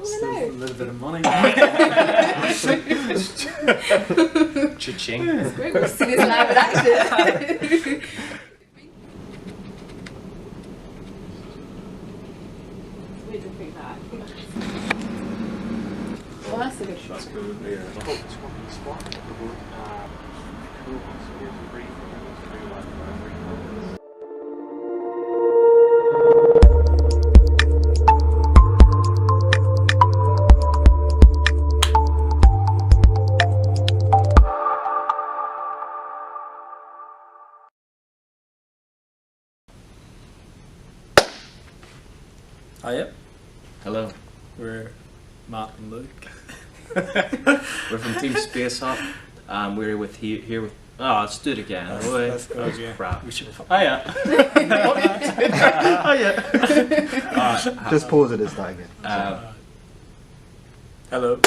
Still a little bit of money. Cha-ching. That's great. We'll see this live in action. Weird to think that. Well, that's a good shot. That's cool. Yeah. I hope it's working spot. Cool. So here's a brief. Hiya. Hello. We're Matt and Luke. We're from Team Spacehop. We're here with. Oh, let's do it again. Let's go again. Crap. We should have. Hiya. Hiya. Just pause it and start again. Hello.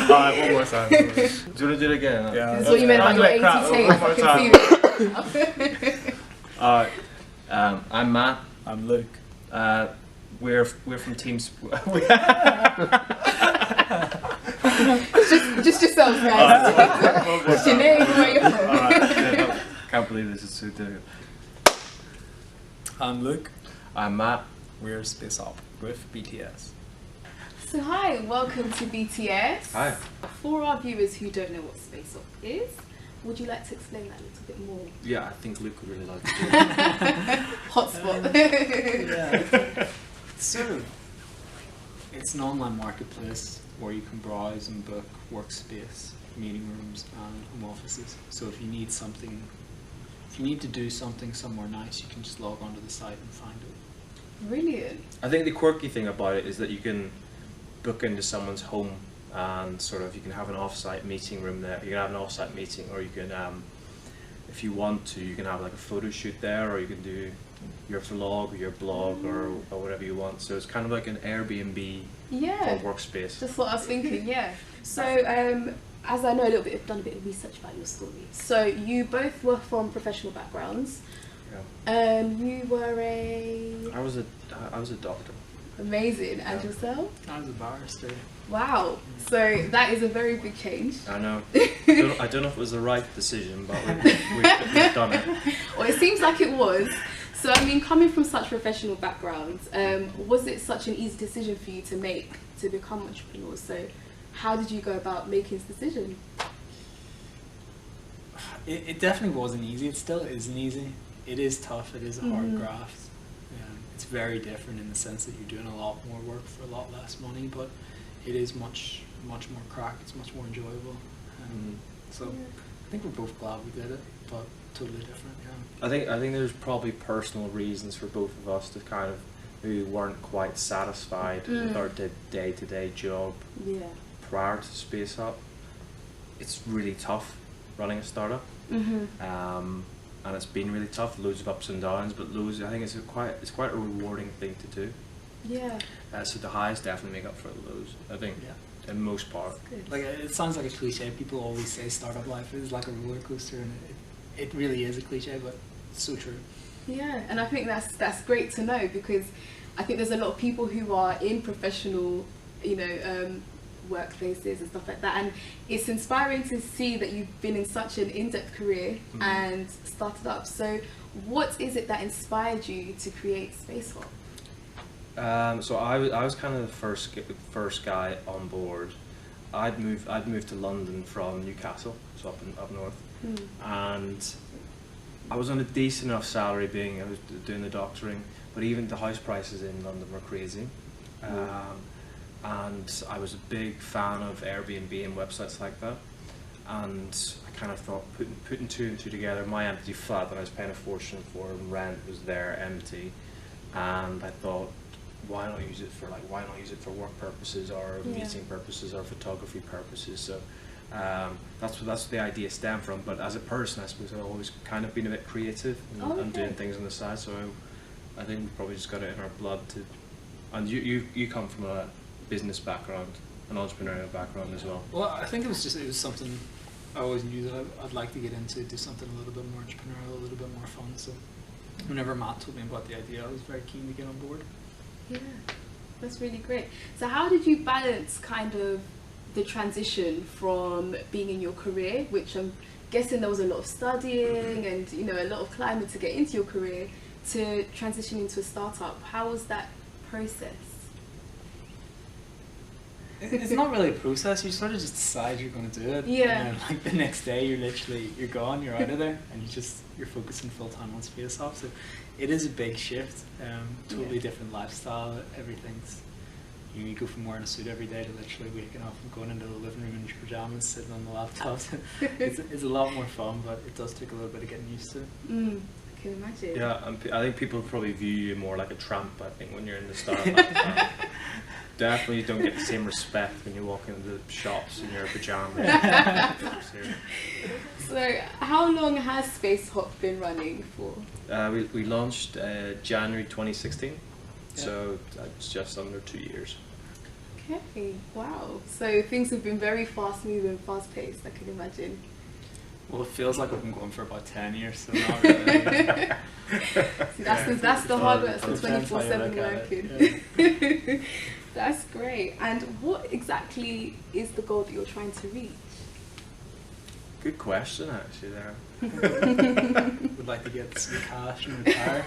Alright, one more time. Do you want to do it again? Yeah. That's what you meant about your 80 tape. One more I time. can see it. Alright. I'm Matt. I'm Luke. We're from Team just yourselves, guys. What's your name? Where you're from? Alright. Can't believe this is so difficult. I'm Luke. I'm Matt. We're Spacehop with BTS. So hi, welcome to BTS. Hi. For our viewers who don't know what Spacehop is, would you like to explain that a little bit more? Yeah, I think Luke would really like to do it. Hotspot. Yeah. It's an online marketplace where you can browse and book workspace, meeting rooms and home offices. So if you need something, if you need to do something somewhere nice, you can just log onto the site and find it. Brilliant. I think the quirky thing about it is that you can book into someone's home and sort of you can have an off-site meeting room there. You can have an off-site meeting, or you can, if you want to, you can have like a photo shoot there, or you can do your vlog or your blog or whatever you want. So it's kind of like an Airbnb or workspace. Just what I was thinking, yeah. So as I know a little bit, I've done a bit of research about your story. So you both were from professional backgrounds. Yeah. You were I was a doctor. amazing. And Yeah. yourself? I was a barrister. Wow. So that is a very big change. I know. I don't know if it was the right decision, but we've done it. Well, it seems like it was. So I mean, coming from such professional backgrounds, was it such an easy decision for you to make to become entrepreneurs? So how did you go about making this decision? It definitely wasn't easy. It still isn't easy. It is tough. It is a hard graft. It's very different in the sense that you're doing a lot more work for a lot less money, but it is much more crack. It's much more enjoyable. So I think we're both glad we did it, but totally different. Yeah. I think there's probably personal reasons for both of us to kind of maybe weren't quite satisfied with our day-to-day job prior to Spacehop. It's really tough running a startup, and it's been really tough. Loads of ups and downs, but I think it's quite a rewarding thing to do. Yeah. So the highs definitely make up for the lows, I think. Yeah. In most part. Like it sounds like a cliche. People always say startup life is like a roller coaster, and it really is a cliche, but it's so true. Yeah, and I think that's great to know, because I think there's a lot of people who are in professional, workplaces and stuff like that, and it's inspiring to see that you've been in such an in-depth career and started up. So what is it that inspired you to create Spacehop? So I was kind of the first guy on board. I'd moved to London from Newcastle, so up north, and I was on a decent enough salary, I was doing the doctoring, but even the house prices in London were crazy. And I was a big fan of Airbnb and websites like that, and I kind of thought, putting two and two together, my empty flat that I was paying a fortune for, and rent was there empty, and I thought, why not use it for work purposes or meeting purposes or photography purposes? So that's where the idea stemmed from. But as a person, I suppose I've always kind of been a bit creative and doing things on the side. So I think we probably just got it in our blood to. And you come from a business background, an entrepreneurial background as well. Well, I think it was something I always knew that I'd like to get into, do something a little bit more entrepreneurial, a little bit more fun. So whenever Matt told me about the idea, I was very keen to get on board. Yeah, that's really great. So how did you balance kind of the transition from being in your career, which I'm guessing there was a lot of studying and, you know, a lot of climbing to get into your career, to transition into a startup? How was that process? It's not really a process. You sort of just decide you're going to do it. Yeah. And then, like, the next day, you're gone. You're out of there, and you're focusing full time on Spacehop. So it is a big shift. Totally different lifestyle. Everything's. You go from wearing a suit every day to literally waking up and going into the living room in your pajamas, sitting on the laptop. It's a lot more fun, but it does take a little bit of getting used to. I can imagine. Yeah, I think people probably view you more like a tramp, I think, when you're in the startup. Definitely don't get the same respect when you walk into the shops in your pajamas. So how long has Spacehop been running for? We launched January 2016, yeah. So it's just under 2 years. Okay, wow. So things have been very fast moving, fast paced, I can imagine. Well, it feels like we've been going for about 10 years, so not really. See, that's the hard work, so 24/7 working. Yeah. That's great. And what exactly is the goal that you're trying to reach? Good question, actually, there. Would like to get some cash and retire.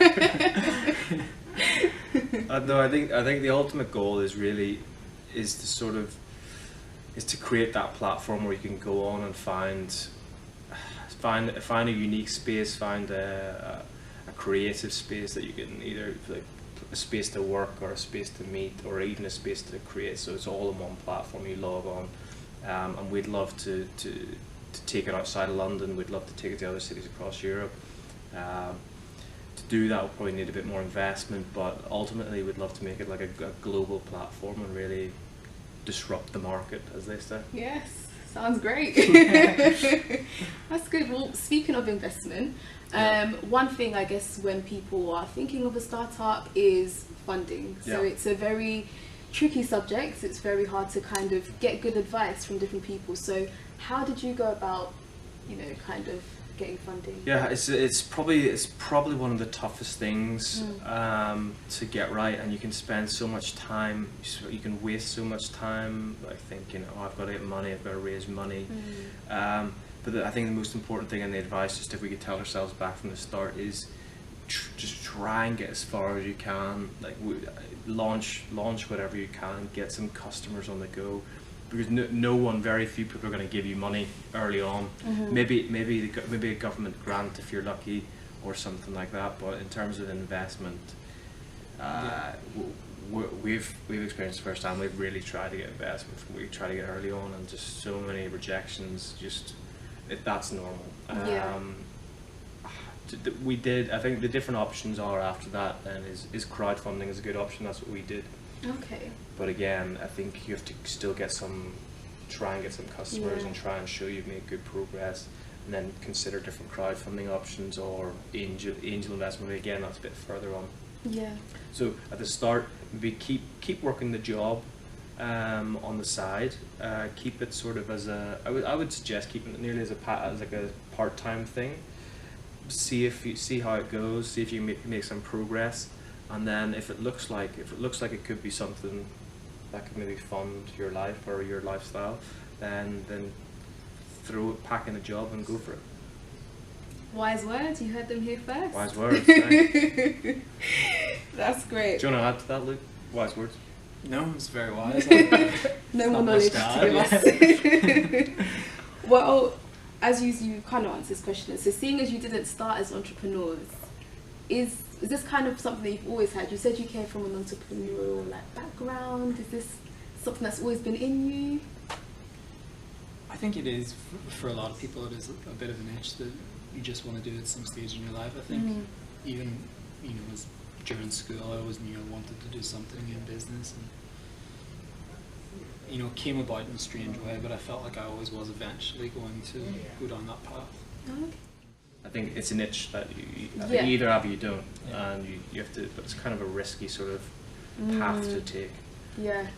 No, I think the ultimate goal is to create that platform where you can go on and find a unique space, find a creative space that you can either, like, a space to work or a space to meet or even a space to create. So it's all in one platform. You log on, and we'd love to take it outside of London. We'd love to take it to other cities across Europe. To do that, we'll probably need a bit more investment, but ultimately we'd love to make it like a global platform and really disrupt the market, as they say. Yes, sounds great. That's good. Well, speaking of investment, one thing I guess when people are thinking of a startup is funding. So it's a very tricky subject. It's very hard to kind of get good advice from different people. So how did you go about, you know, kind of getting funding? Yeah, it's probably one of the toughest things to get right, and you can spend so much time, you can waste so much time, like thinking, oh, I've got to get money, I've got to raise money. But I think the most important thing, and the advice, just if we could tell ourselves back from the start, is just try and get as far as you can. Like, launch whatever you can, get some customers on the go. Because very few people are going to give you money early on. Maybe a government grant if you're lucky, or something like that. But in terms of investment, we've experienced firsthand. We've really tried to get investment. We try to get early on, and just so many rejections. That's normal. We did. I think the different options are after that. Then is crowdfunding is a good option. That's what we did. Okay. But again, I think you have to still try and get some customers and try and show you've made good progress, and then consider different crowdfunding options or angel investment. Again, that's a bit further on. Yeah. So at the start, maybe keep working the job on the side. Keep it sort of as I would suggest keeping it nearly as like a part-time thing. See how it goes. See if you make some progress. And then if it looks like it could be something that could maybe fund your life or your lifestyle, then pack in a job and go for it. Wise words, you heard them here first. Wise words. Right? That's great. Do you want to add to that, Luke? Wise words. No, it's very wise. No more knowledge to give us. Well, as you kind of answered this question, so seeing as you didn't start as entrepreneurs, is this kind of something that you've always had? You said you came from an entrepreneurial background. Is this something that's always been in you? I think it is, for a lot of people, it is a bit of an itch that you just want to do at some stage in your life. I think even, as during school, I always knew I wanted to do something in business, and it came about in a strange way, but I felt like I always was eventually going to go down that path. Okay. I think it's an itch that you either have or you don't, and you have to. But it's kind of a risky sort of path to take. Yeah.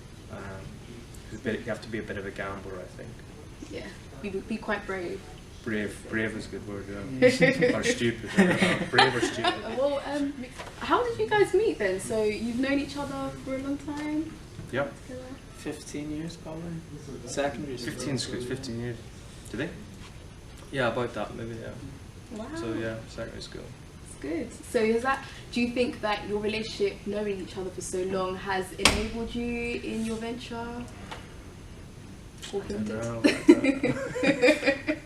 You have to be a bit of a gambler, I think. Yeah. Be quite brave. Brave is a good word, yeah. Or stupid. I don't know. Brave or stupid. Well, how did you guys meet then? So you've known each other for a long time? Yep. 15 years probably. Secondary school. 15 years. Did they? Yeah, about that maybe, yeah. Wow. So yeah, secondary school. That's good. So do you think that your relationship, knowing each other for so long, has enabled you in your venture? Or I don't know.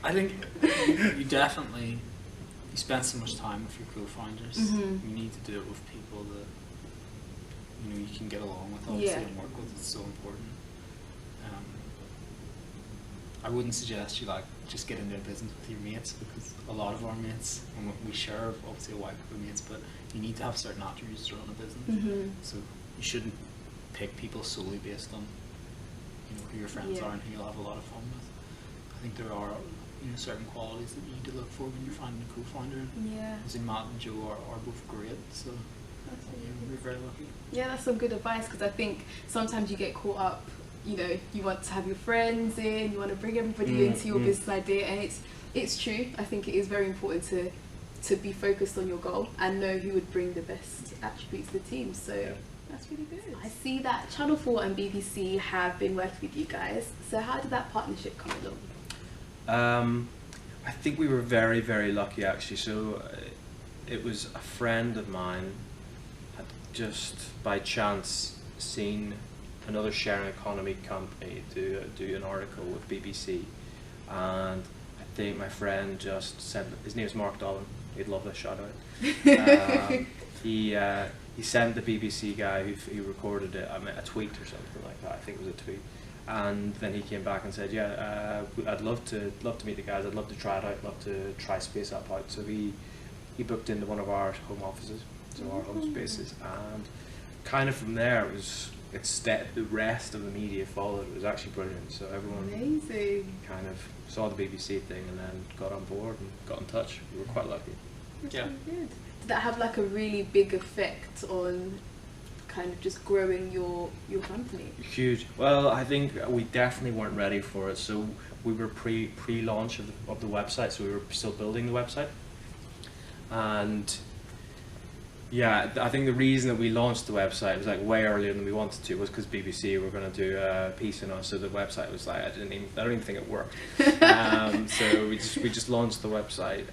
I think you definitely, you spend so much time with your co-founders. Mm-hmm. You need to do it with people that you can get along with, obviously, and work with. It's so important. I wouldn't suggest you just get into a business with your mates, because a lot of our mates, and we share obviously a wide group of mates, but you need to have certain attributes to run a business. Mm-hmm. So you shouldn't pick people solely based on who your friends are and who you'll have a lot of fun with. I think there are certain qualities that you need to look for when you're finding a co-founder. Yeah. Obviously Matt and Joe are both great, so That's really we're very lucky. Yeah, that's some good advice, because I think sometimes you get caught up, you want to have your friends in, you want to bring everybody into your business idea, and it's true. I think it is very important to be focused on your goal and know who would bring the best attributes to the team. So that's really good. I see that Channel 4 and BBC have been working with you guys. So how did that partnership come along? I think we were very, very lucky actually. So it was a friend of mine had just by chance seen another sharing economy company do an article with BBC, and I think my friend just sent, his name is Mark Dolan, he'd love this shout out. He sent the BBC guy who recorded it a tweet or something like that. I think it was a tweet, and then he came back and said, yeah, I'd love to meet the guys, I'd love to try it out, I'd love to try Spacehop out. So he booked into one of our home offices, so our home spaces, and kind of from there the rest of the media followed. It was actually brilliant. So everyone kind of saw the BBC thing and then got on board and got in touch. We were quite lucky. That's really good. Did that have a really big effect on kind of just growing your company? Huge. Well, I think we definitely weren't ready for it. So we were pre-launch of the website, so we were still building the website. And yeah, I think the reason that we launched the website was way earlier than we wanted to was because BBC were going to do a piece on us, so the website was I don't even think it worked. So we just launched the website,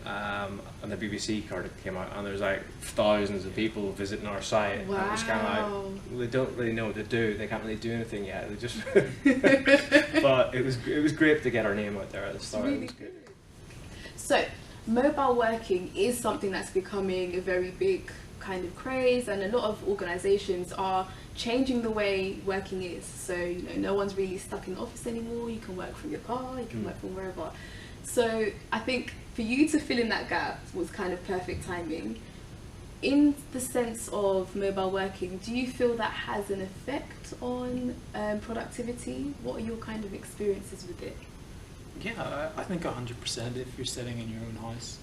and the BBC card came out, and there's thousands of people visiting our site. Wow. And it was kind of they don't really know what to do. They can't really do anything yet. They just but it was great to get our name out there at the start. Really it was good. So mobile working is something that's becoming a very big kind of craze, and a lot of organizations are changing the way working is. So no one's really stuck in the office anymore. You can work from your car, you can work from wherever. So I think for you to fill in that gap was kind of perfect timing. In the sense of mobile working, do you feel that has an effect on productivity? What are your kind of experiences with it? Yeah, I think 100%. If you're sitting in your own house,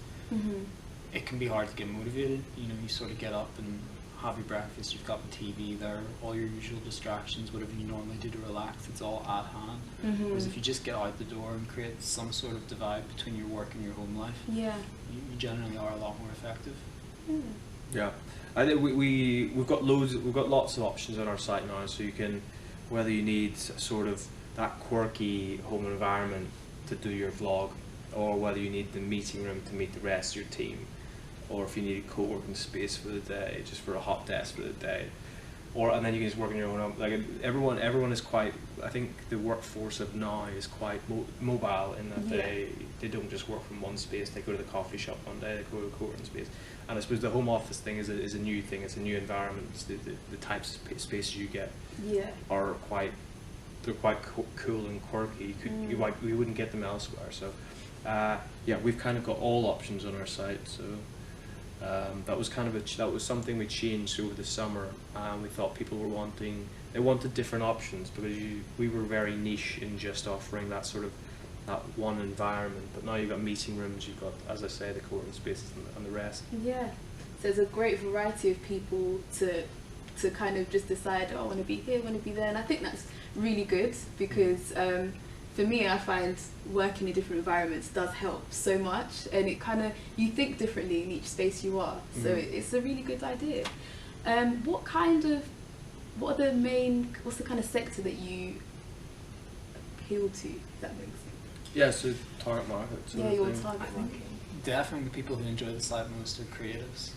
it can be hard to get motivated. You sort of get up and have your breakfast, you've got the TV there, all your usual distractions, whatever you normally do to relax, it's all at hand. Whereas if you just get out the door and create some sort of divide between your work and your home life, you generally are a lot more effective. Yeah, I think we've got lots of options on our site now, so you can, whether you need sort of that quirky home environment to do your vlog, or whether you need the meeting room to meet the rest of your team, or if you need a co-working space for the day, just for a hot desk for the day, and then you can just work on your own. Everyone is quite. I think the workforce of now is quite mobile in that they don't just work from one space. They go to the coffee shop one day, they go to a co-working space, and I suppose the home office thing is a new thing. It's a new environment. It's the types of spaces you get are quite. They're quite cool and quirky. You wouldn't get them elsewhere. So. We've kind of got all options on our site, so that was something we changed over the summer. We thought people wanted different options, because we were very niche in just offering that one environment. But now you've got meeting rooms, you've got, as I say, the co-working spaces and the rest. Yeah, so there's a great variety of people to kind of just decide, I want to be here, I want to be there, and I think that's really good, because for me, I find working in different environments does help so much, and it kind of, you think differently in each space you are. So it's a really good idea. What's the kind of sector that you appeal to, if that makes sense? Yeah, so target market. Yeah, your target I market. think definitely the people who enjoy the site most are creatives.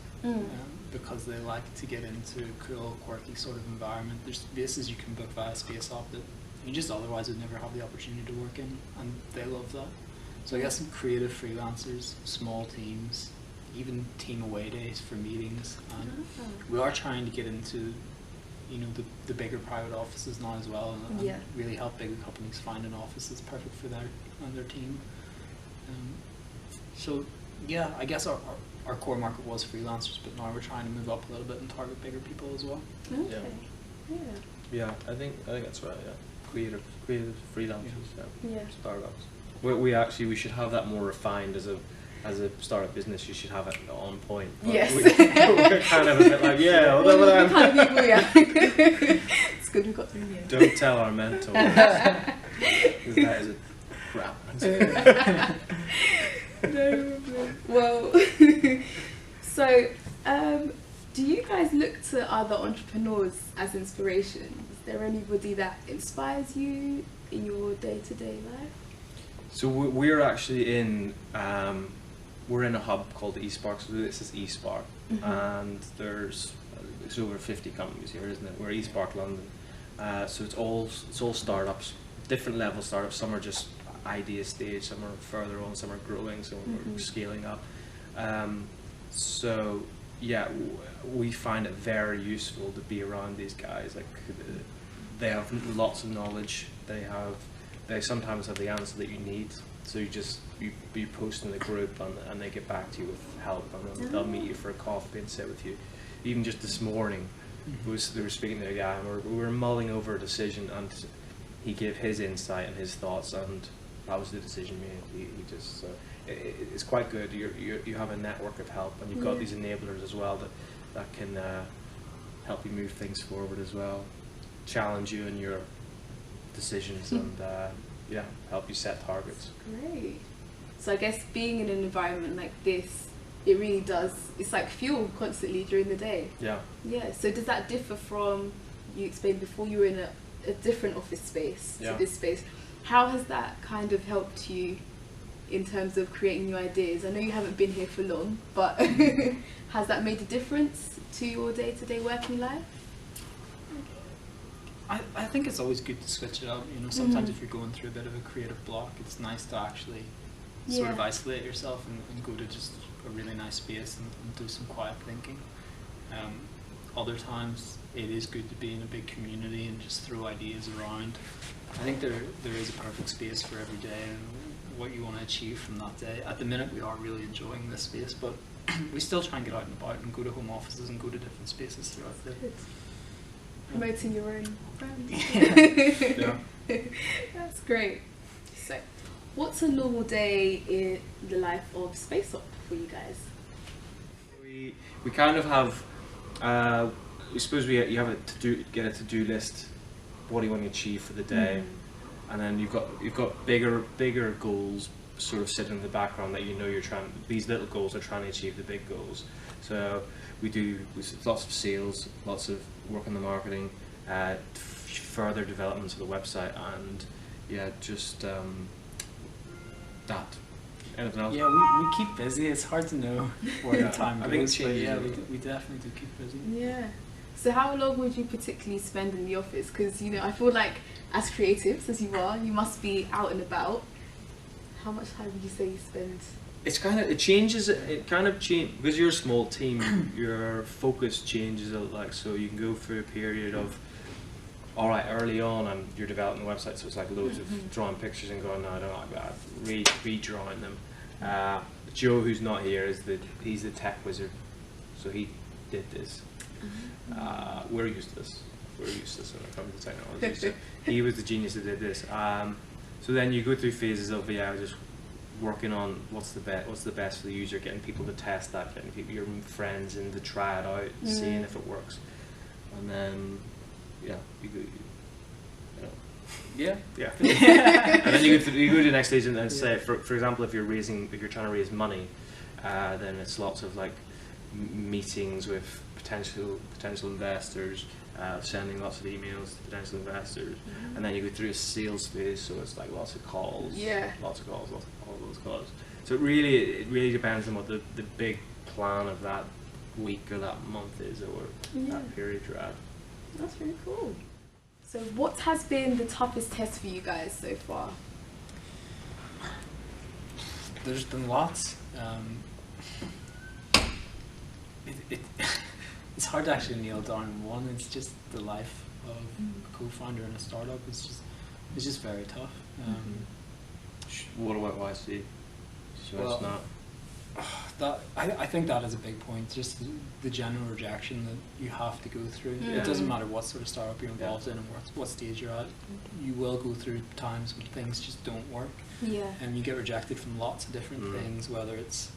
Because they like to get into a cool, quirky sort of environment. There's spaces you can book via Spacehop that you just otherwise would never have the opportunity to work in, and they love that. So I guess some creative freelancers, small teams, even team away days for meetings. And we are trying to get into, you know, the bigger private offices now as well, and really help bigger companies find an office that's perfect for their team. So yeah, I guess our core market was freelancers, but now we're trying to move up a little bit and target bigger people as well. Okay. Yeah, I think that's right. Yeah, creative freelancers. Yeah. Startups. We should have that more refined as a startup business. You should have it on point. But Yes. we're kind of a bit like, yeah, although We're kind of people, yeah. It's good we got through here. don't tell our mentors. Because that is a crap. No problem. Well, so do you guys look to other entrepreneurs as inspiration? Is there anybody that inspires you in your day-to-day life? So we're actually in we're in a hub called eSpark. So this is eSpark, and there's over 50 companies here, isn't it? We're eSpark London. So it's all startups, different level startups. Some are just idea stage, some are further on, some are growing, some are scaling up. So yeah, we find it very useful to be around these guys. Like they have lots of knowledge. They sometimes have the answer that you need. So you post in the group and they get back to you with help, and they'll meet you for a coffee and sit with you. Even just this morning, they were speaking to a guy, and we were mulling over a decision, and he gave his insight and his thoughts, and that was the decision made. It's quite good. You have a network of help, and you've got these enablers as well that can help you move things forward as well, challenge you in your decisions, and help you set targets. Great. So I guess being in an environment like this, it really does, it's like fuel constantly during the day. Yeah. Yeah, so does that differ from, you explained before you were in a different office space to this space? How has that kind of helped you in terms of creating new ideas? I know you haven't been here for long, but has that made a difference to your day-to-day working life? I think it's always good to switch it up. You know, sometimes if you're going through a bit of a creative block, it's nice to actually sort of isolate yourself and go to just a really nice space and do some quiet thinking. Other times it is good to be in a big community and just throw ideas around. I think there is a perfect space for every day and what you want to achieve from that day. At the minute we are really enjoying this space, but we still try and get out and about and go to home offices and go to different spaces throughout the day. Promoting your own brand. Yeah. That's great. So, what's a normal day in the life of Spacehop for you guys? We kind of have. I suppose you have get a to-do list. What do you want to achieve for the day, and then you've got bigger goals sort of sitting in the background that you know you're trying. These little goals are trying to achieve the big goals. So we do lots of sales, lots of work on the marketing, further developments of the website, and just that. Anything else? Yeah, we keep busy. It's hard to know where the time goes, but yeah, we definitely do keep busy. Yeah. So how long would you particularly spend in the office? Because, you know, I feel like as creatives as you are, you must be out and about. How much time would you say you spend? It changes because you're a small team. Your focus changes a lot. So you can go through a period of, all right, early on, and you're developing the website, so it's like loads of drawing pictures and going, no, I don't like that. Redrawing them. Joe, who's not here, he's the tech wizard, so he did this. We're used to this. We're useless when it comes to technology. So he was the genius that did this. So then you go through phases of just working on what's the best for the user, getting people to test that, getting your friends in to try it out, seeing if it works, and then Yeah. Yeah. And then you go to the next stage and then say, for example, if you're trying to raise money, then it's lots of like meetings with potential investors, sending lots of emails to potential investors, and then you go through a sales phase, so it's like lots of calls, lots of those calls. So it really depends on what the big plan of that week or that month is, or that period you're at. That's really cool. So what has been the toughest test for you guys so far? There's been lots. It's hard to actually nail down one. It's just the life of a co-founder in a startup. It's just very tough. What about YC? Well, I think that is a big point. Just the general rejection that you have to go through. It doesn't matter what sort of startup you're involved in and what stage you're at. You will go through times when things just don't work. Yeah. And you get rejected from lots of different things, whether it's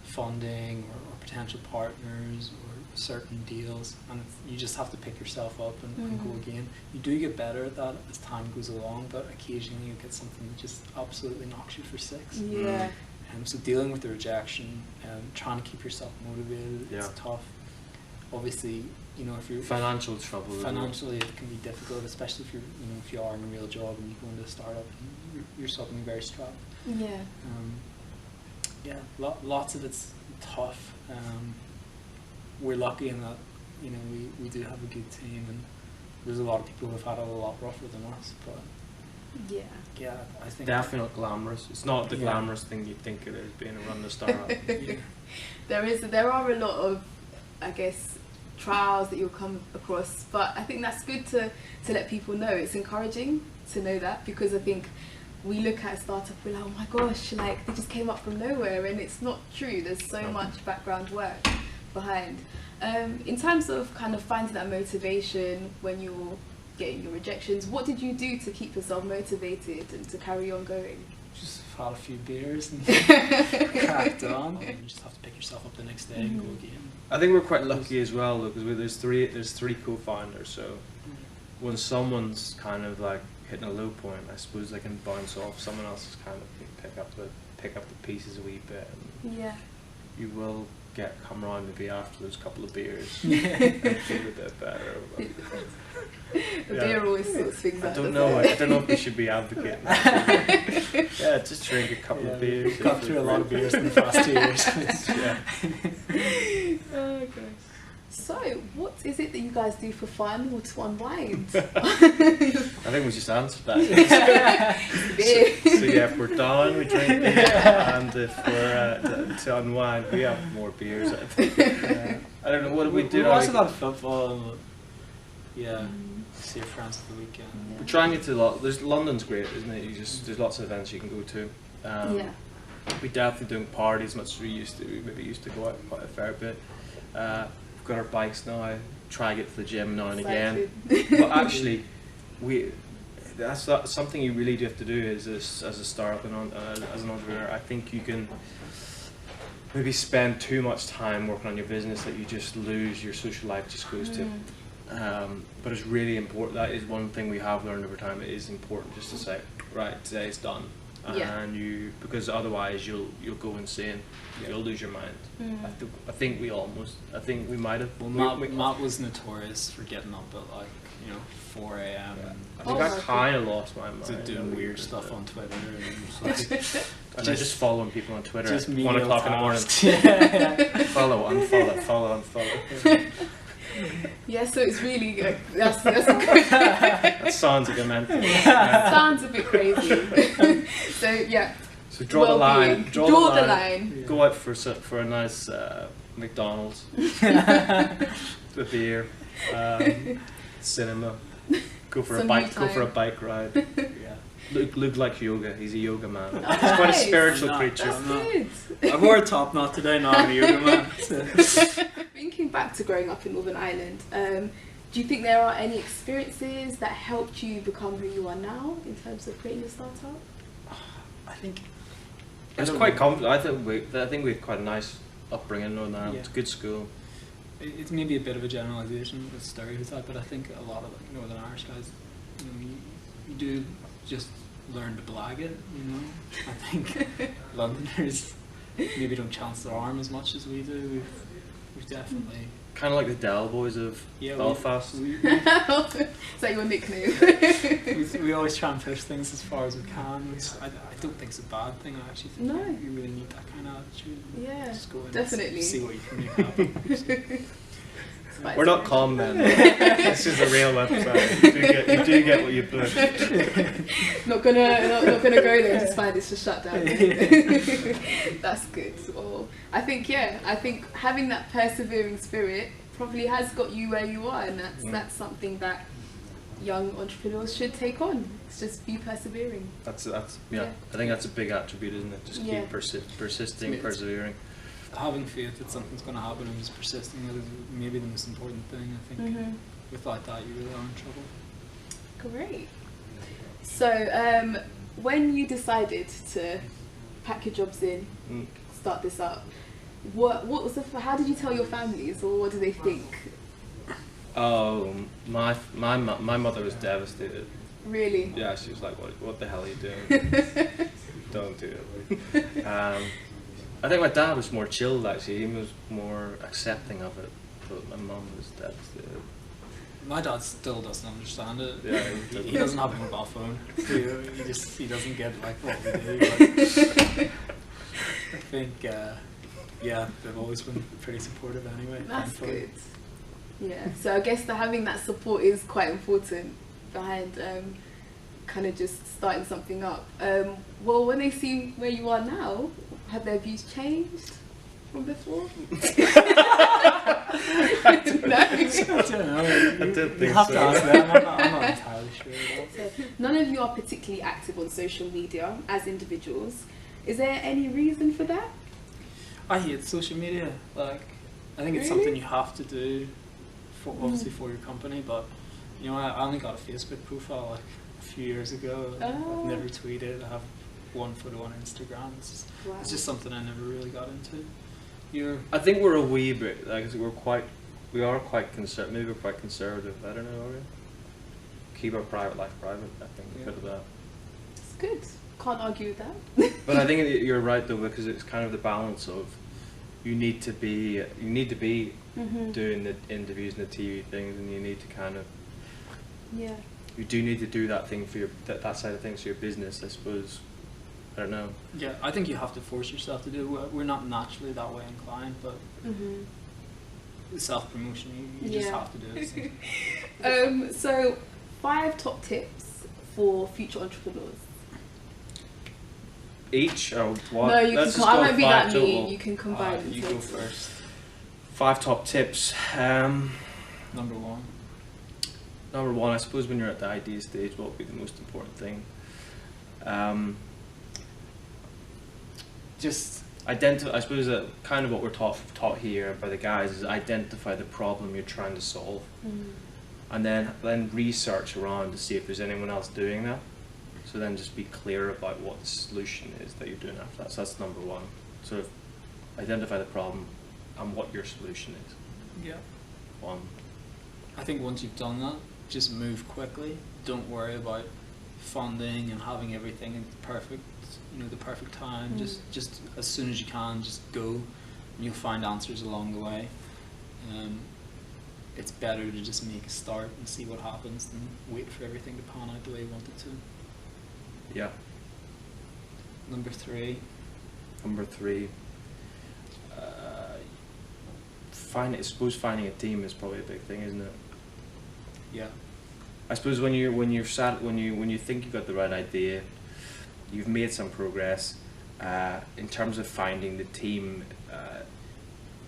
funding or potential partners or certain deals, and you just have to pick yourself up and go again. You do get better at that as time goes along, but occasionally you get something that just absolutely knocks you for six. Yeah. So dealing with the rejection and trying to keep yourself motivated, it's tough. Obviously, you know, if you're financial trouble, financially it can be difficult, especially if if you are in a real job and you go into a startup and you're suddenly very strapped. Yeah. Lots of it's tough. We're lucky in that, we do have a good team, and there's a lot of people who have had it a lot rougher than us, but yeah, I think definitely not glamorous. It's not the glamorous thing you think it is, being a run the startup. There are a lot of, I guess, trials that you'll come across, but I think that's good to let people know. It's encouraging to know that, because I think we look at a startup, we're like, oh my gosh, like they just came up from nowhere, and it's not true. There's so much background work behind. In terms of kind of finding that motivation when you're getting your rejections, what did you do to keep yourself motivated and to carry on going? Just had a few beers and cracked on. You just have to pick yourself up the next day and go again. I think we're quite lucky as well, because there's three co-founders, so when someone's kind of like hitting a low point, I suppose they can bounce off someone else's kind of pick up the pieces a wee bit, and you will come around maybe after those couple of beers and feel a bit better. A beer always sorts things out. I don't know if we should be advocating that. Yeah, just drink a couple of beers. We've got through a lot of beers in the past 2 years. Oh gosh. So, what is it that you guys do for fun or to unwind? I think we just answered that. so yeah, if we're down, we drink beer, and if we're to unwind, we have more beers. I think. I don't know, what do we do? We watch a lot of football. See your friends at the weekend. We're trying to get to London's great, isn't it? There's lots of events you can go to. We definitely don't party as much as we used to. We maybe used to go out quite a fair bit. We've got our bikes now. I try to get to the gym now and again. But actually, that's something you really do have to do as a startup and as an entrepreneur. I think you can maybe spend too much time working on your business that you just lose your social life, just goes to. But it's really important. That is one thing we have learned over time. It is important just to say, right, today's done. And because otherwise you'll go insane. You'll lose your mind. I think we might have. Well, Matt was notorious for getting up at 4 a.m. I think I kind of lost my mind. Doing weird stuff on Twitter and just following people on Twitter just at 1 o'clock in the morning. Follow, unfollow. Yeah, so it's really good. That's a good. That sounds like a mental. Sounds a bit crazy. So yeah. So draw the line. Draw the line. Yeah. Go out for a nice McDonald's, a beer, cinema. Go for a bike ride. Luke likes yoga. He's a yoga man. Oh, He's quite a spiritual creature. I wore a top knot today, not I'm a yoga man. Thinking back to growing up in Northern Ireland, do you think there are any experiences that helped you become who you are now in terms of creating a startup? I think it's quite comfortable. I think we had quite a nice upbringing in Northern Ireland. It's a good school. It's maybe a bit of a generalisation, a stereotype, but I think a lot of Northern Irish guys, you do just learn to blag it, you know. I think Londoners maybe don't chance their arm as much as we do. We've definitely... Kind of like the Dell boys of Belfast. Is that your nickname? we always try and push things as far as we can. I don't think it's a bad thing. I actually think you really need that kind of attitude. Yeah, just go in definitely. And see what you can make happen. We're not calm men. This is a real website. You do get what you push. not gonna go there. Just find it's just shut down. That's good. Well, I think having that persevering spirit probably has got you where you are, and that's something that young entrepreneurs should take on. It's just be persevering. That's I think that's a big attribute, isn't it? Just keep persisting, persevering. Having faith that something's going to happen and just persisting is maybe the most important thing. I think without that you really are in trouble. Great. So when you decided to pack your jobs in, start this up, what was how did you tell your families, or what do they think? Oh, my mother was devastated. Really? Yeah, she was like, what the hell are you doing? Don't do it. I think my dad was more chilled, actually. He was more accepting of it, but my mum was devastated. My dad still doesn't understand it. Yeah, he doesn't have a mobile phone. He doesn't get like what we do. But I think they've always been pretty supportive anyway. That's thankfully. Good. Yeah. So I guess having that support is quite important behind kind of just starting something up. Well, when they see where you are now, have their views changed from before? I don't know. You have to ask them. I'm not entirely sure. So, none of you are particularly active on social media as individuals. Is there any reason for that? I hate social media. Like, I think it's Really? something you have to do, obviously for your company. But you know, I only got a Facebook profile like a few years ago. I've never tweeted. I have one photo on Instagram. It's just something I never really got into. I think we're a wee bit we are quite conservative. Maybe we're quite conservative. I don't know. Are we? Keep our private life private. I think because of that. It's good. Can't argue with that. But I think you're right though, because it's kind of the balance of you need to be doing the interviews and the TV things, and you need to kind of you do need to do that thing for that side of things for your business, I suppose. I don't know. Yeah, I think you have to force yourself to do it. We're not naturally that way inclined, but self-promotion, you just have to do it. So 5 top tips for future entrepreneurs. Each or what? No, you can. I won't be that mean. You can combine. You go first. 5 top tips. Number one, I suppose when you're at the idea stage, what would be the most important thing? Just identify. I suppose that kind of what we're taught here by the guys is identify the problem you're trying to solve, and then research around to see if there's anyone else doing that. So then just be clear about what the solution is that you're doing after that. So that's number one. Sort of identify the problem and what your solution is. Yeah. One. I think once you've done that, just move quickly. Don't worry about funding and having everything in the perfect time. Just as soon as you can, just go, and you'll find answers along the way. It's better to just make a start and see what happens than wait for everything to pan out the way you want it to. Yeah. Number three, I suppose finding a team is probably a big thing, isn't it? Yeah. I suppose when you think you've got the right idea, you've made some progress. In terms of finding the team,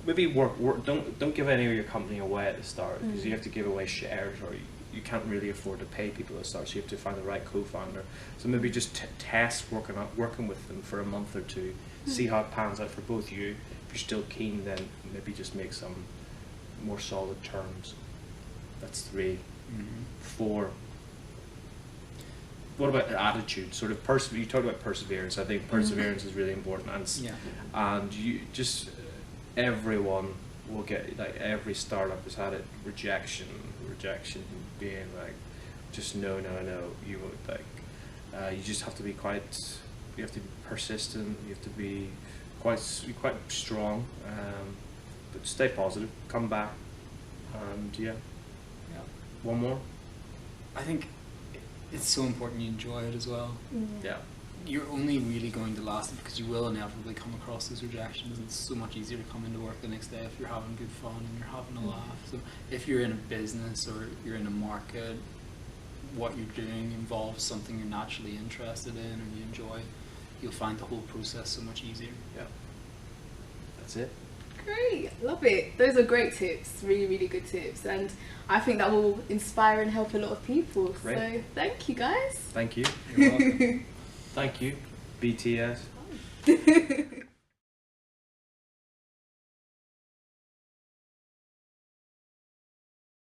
maybe don't give any of your company away at the start, because you have to give away shares, or you can't really afford to pay people at the start, so you have to find the right co-founder. So maybe just test working with them for a month or two, see how it pans out for both you. If you're still keen, then maybe just make some more solid terms. That's 3. 4. What about attitude? Sort of you talked about perseverance. I think perseverance is really important, and you just everyone will get, like, every startup has had it, rejection being like, just no, you would like, you just have to be you have to be persistent, you have to be quite strong, but stay positive, come back, and yeah. One more? I think it's so important you enjoy it as well. Yeah. You're only really going to last it because you will inevitably come across those rejections, and it's so much easier to come into work the next day if you're having good fun and you're having a laugh. So if you're in a business or you're in a market, what you're doing involves something you're naturally interested in and you enjoy, you'll find the whole process so much easier. Yeah. That's it. Great, love it. Those are great tips, really, really good tips, and I think that will inspire and help a lot of people. Great. So thank you guys. Thank you. You're welcome. Thank you, BTS.